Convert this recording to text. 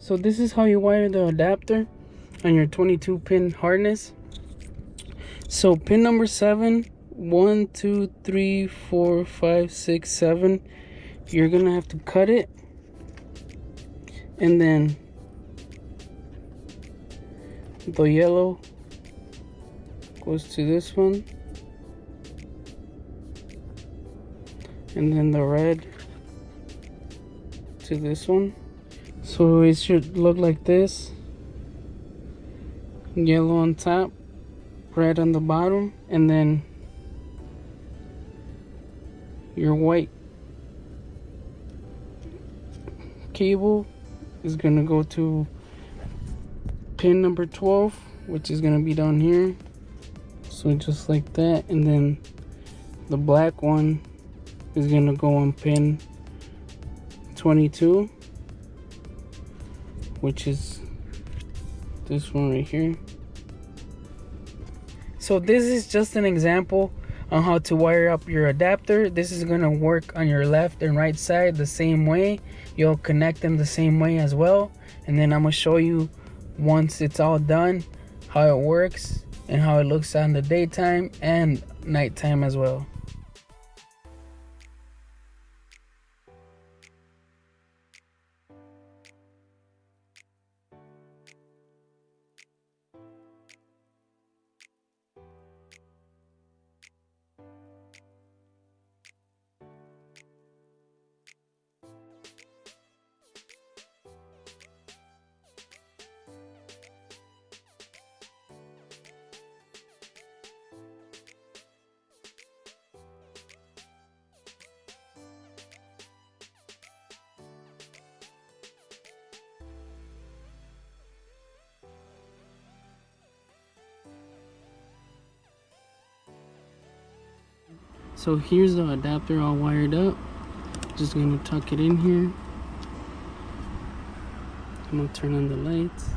So this is how you wire the adapter on your 22 pin harness. So pin number 7, 1, 2, 3, 4, 5, 6, 7, you're gonna have to cut it, and then the yellow goes to this one, and then the red to this one. So it should look like this: yellow on top, red on the bottom, and then your white cable is gonna go to pin number 12, which is gonna be down here. So just like that, and then the black one is gonna go on pin 22, which is this one right here. So this is just an example on how to wire up your adapter. This is gonna work on your left and right side the same way. You'll connect them the same way as well, and then I'm gonna show you once it's all done how it works and how it looks on the daytime and nighttime as well. So here's the adapter all wired up. Just gonna tuck it in here. I'm gonna turn on the lights.